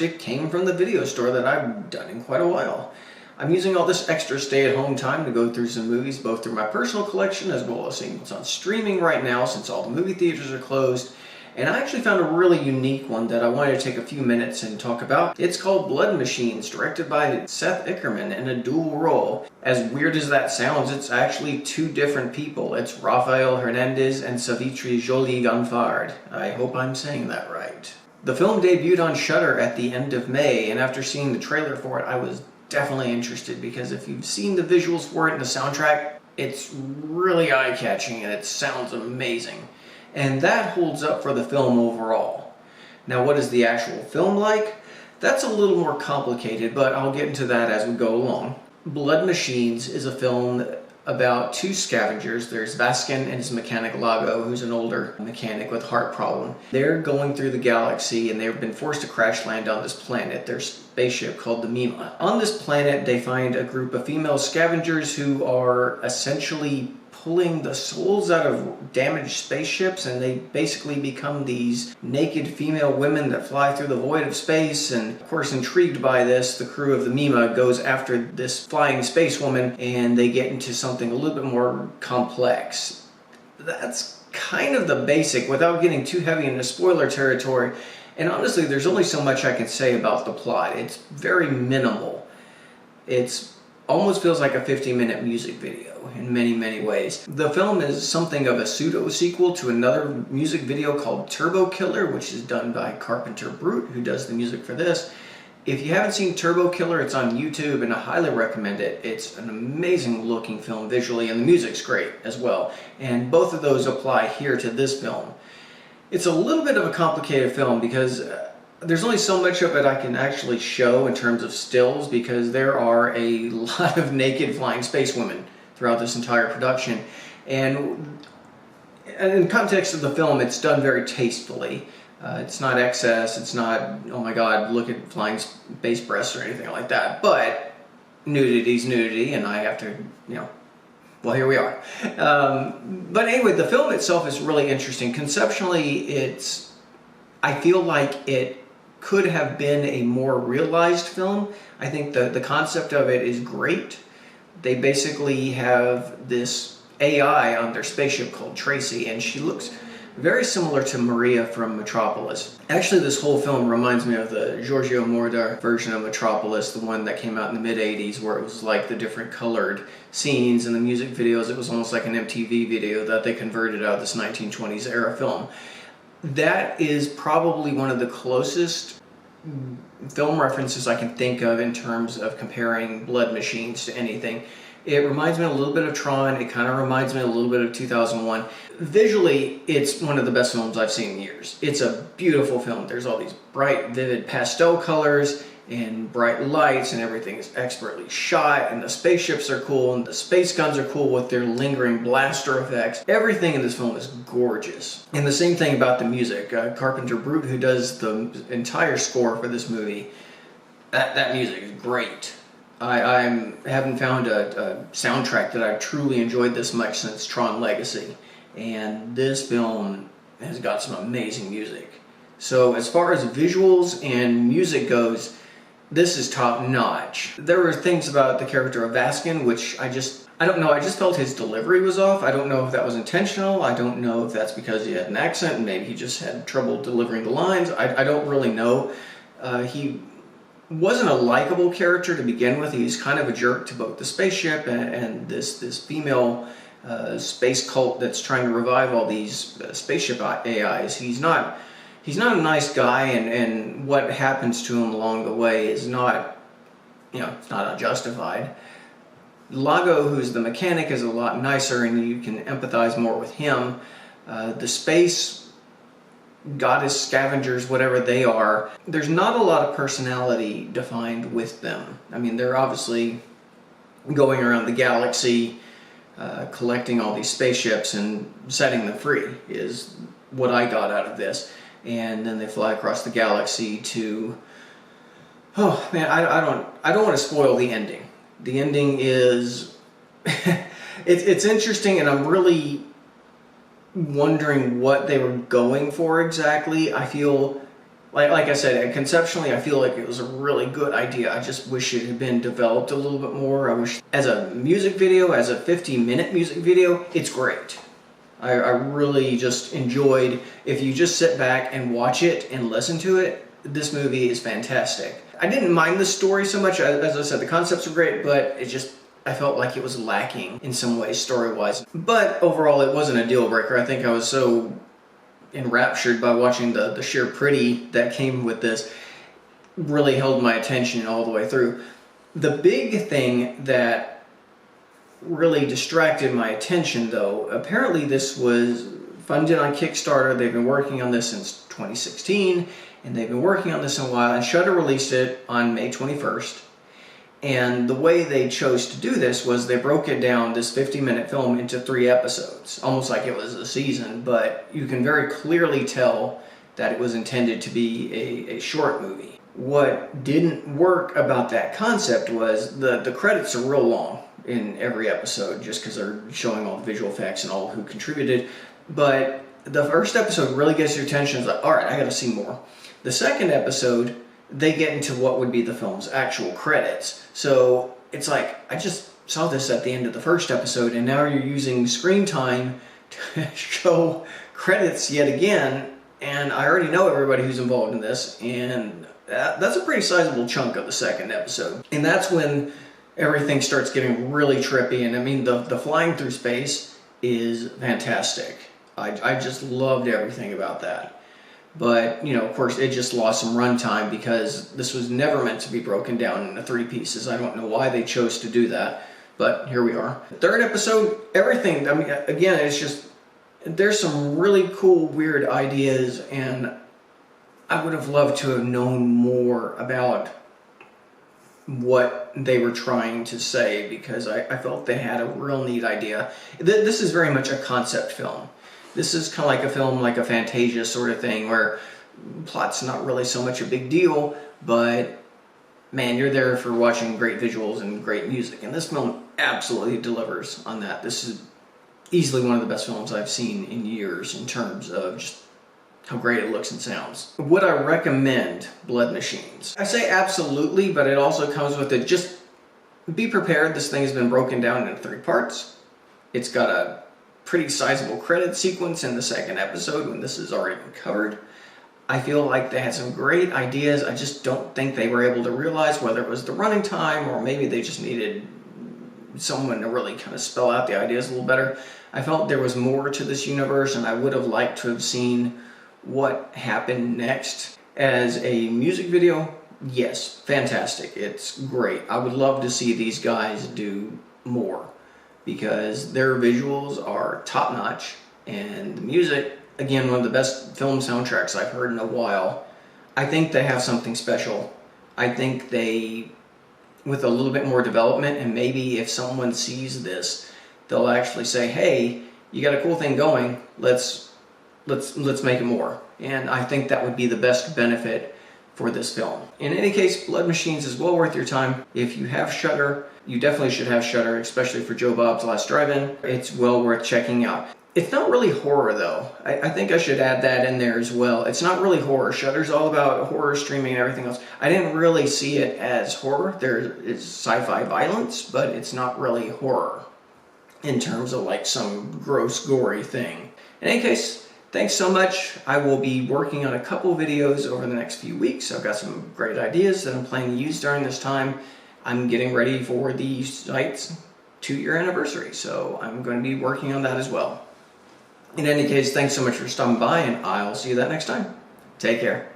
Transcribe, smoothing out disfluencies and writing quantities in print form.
first, it came from the video store that I've done in quite a while. I'm using all this extra stay-at-home time to go through some movies, both through my personal collection as well as seeing what's on streaming right now since all the movie theaters are closed. And I actually found a really unique one that I wanted to take a few minutes and talk about. It's called Blood Machines, directed by Seth Ickerman in a dual role. As weird as that sounds, it's actually two different people. It's Rafael Hernandez and Savitri Joly-Gonfard. I hope I'm saying that right. The film debuted on Shudder at the end of May, and after seeing the trailer for it, I was definitely interested because if you've seen the visuals for it and the soundtrack, it's really eye-catching and it sounds amazing. And that holds up for the film overall. Now, what is the actual film like? That's a little more complicated, but I'll get into that as we go along. Blood Machines is a film about two scavengers. There's Vasquez and his mechanic Lago, who's an older mechanic with a heart problem. They're going through the galaxy and they've been forced to crash land on this planet, their spaceship called the Mima. On this planet, they find a group of female scavengers who are essentially pulling the souls out of damaged spaceships, and they basically become these naked female women that fly through the void of space. And of course, intrigued by this, the crew of the Mima goes after this flying space woman, and they get into something a little bit more complex. That's kind of the basic without getting too heavy into spoiler territory. And honestly, there's only so much I can say about the plot. It's very minimal. It's almost feels like a 50-minute music video in many ways. The film is something of a pseudo-sequel to another music video called Turbo Killer, which is done by Carpenter Brute, who does the music for this. If you haven't seen Turbo Killer, it's on YouTube and I highly recommend it. It's an amazing looking film visually, and the music's great as well. And both of those apply here to this film. It's a little bit of a complicated film because there's only so much of it I can actually show in terms of stills, because there are a lot of naked flying space women throughout this entire production. And in context of the film, it's done very tastefully. It's not excess, it's not, oh my god, look at flying space breasts or anything like that. But nudity's nudity, and I have to, well, here we are. But anyway, the film itself is really interesting. Conceptually, I feel like it could have been a more realized film. I think the concept of it is great. They basically have this AI on their spaceship called Tracy, and she looks very similar to Maria from Metropolis. Actually, this whole film reminds me of the Giorgio Moroder version of Metropolis, the one that came out in the mid-80s, where it was like the different colored scenes and the music videos. It was almost like an MTV video that they converted out of this 1920s era film. That is probably one of the closest film references I can think of in terms of comparing Blood Machines to anything. It reminds me a little bit of Tron. It kind of reminds me a little bit of 2001. Visually, it's one of the best films I've seen in years. It's a beautiful film. There's all these bright, vivid pastel colors and bright lights, and everything is expertly shot, and the spaceships are cool, and the space guns are cool with their lingering blaster effects. Everything in this film is gorgeous. And the same thing about the music. Carpenter Brute, who does the entire score for this movie, that music is great. I haven't found a soundtrack that I've truly enjoyed this much since Tron Legacy, and this film has got some amazing music. So as far as visuals and music goes, this is top notch. There were things about the character of Vasquez which I don't know, I just felt his delivery was off. I don't know if that was intentional. I don't know if that's because he had an accent and maybe he just had trouble delivering the lines. I don't really know. He wasn't a likable character to begin with. He's kind of a jerk to both the spaceship and this female space cult that's trying to revive all these spaceship AIs. He's not a nice guy, and what happens to him along the way is not, it's not unjustified. Lago, who's the mechanic, is a lot nicer, and you can empathize more with him. The space goddess scavengers, whatever they are, there's not a lot of personality defined with them. I mean, they're obviously going around the galaxy, collecting all these spaceships and setting them free, is what I got out of this. And then they fly across the galaxy to, oh man, I don't want to spoil the ending. The ending is, it's interesting, and I'm really wondering what they were going for exactly. I feel Like I said, conceptually, I feel like it was a really good idea. I just wish it had been developed a little bit more. I wish, as a music video, as a 50-minute music video, it's great. I really just enjoyed, if you just sit back and watch it and listen to it, this movie is fantastic. I didn't mind the story so much. As I said, the concepts were great, but I felt like it was lacking in some ways story-wise. But overall, it wasn't a deal breaker. I think I was so enraptured by watching the sheer pretty that came with this, really held my attention all the way through. The big thing that really distracted my attention, though, apparently this was funded on Kickstarter. They've been working on this since 2016, and they've been working on this in a while, and Shudder released it on May 21st. And the way they chose to do this was they broke it down, this 50-minute film, into 3 episodes, almost like it was a season, but you can very clearly tell that it was intended to be a short movie. What didn't work about that concept was the credits are real long in every episode, just because they're showing all the visual effects and all who contributed. But the first episode really gets your attention. It's like, all right, I got to see more. The second episode, they get into what would be the film's actual credits. So it's like, I just saw this at the end of the first episode, and now you're using screen time to show credits yet again, and I already know everybody who's involved in this, and that's a pretty sizable chunk of the second episode. And that's when everything starts getting really trippy, and I mean, the flying through space is fantastic. I just loved everything about that. But, you know, of course, it just lost some runtime because this was never meant to be broken down into 3 pieces. I don't know why they chose to do that, but here we are. The third episode, everything, I mean, again, it's just, there's some really cool, weird ideas, and I would have loved to have known more about what they were trying to say, because I felt they had a real neat idea. This is very much a concept film. This is kind of like a film, like a Fantasia sort of thing, where plot's not really so much a big deal, but man, you're there for watching great visuals and great music, and this film absolutely delivers on that. This is easily one of the best films I've seen in years in terms of just how great it looks and sounds. Would I recommend Blood Machines? I say absolutely, but it also comes with it. Just be prepared. This thing has been broken down into 3 parts. It's got a pretty sizable credit sequence in the second episode when this has already been covered. I feel like they had some great ideas. I just don't think they were able to realize whether it was the running time or maybe they just needed someone to really kind of spell out the ideas a little better. I felt there was more to this universe, and I would have liked to have seen what happened next. As a music video, yes, fantastic. It's great. I would love to see these guys do more, because their visuals are top-notch, and the music, again, one of the best film soundtracks I've heard in a while. I think they have something special. I think they, with a little bit more development, and maybe if someone sees this, they'll actually say, hey, you got a cool thing going, let's make it more. And I think that would be the best benefit for this film. In any case, Blood Machines is well worth your time. If you have Shudder, you definitely should have Shudder, especially for Joe Bob's Last Drive-In. It's well worth checking out. It's not really horror, though. I think I should add that in there as well. It's not really horror. Shudder's all about horror streaming and everything else. I didn't really see it as horror. There is sci-fi violence, but it's not really horror in terms of like some gross, gory thing. In any case, thanks so much. I will be working on a couple videos over the next few weeks. I've got some great ideas that I'm planning to use during this time. I'm getting ready for the site's 2-year anniversary, so I'm going to be working on that as well. In any case, thanks so much for stopping by, and I'll see you that next time. Take care.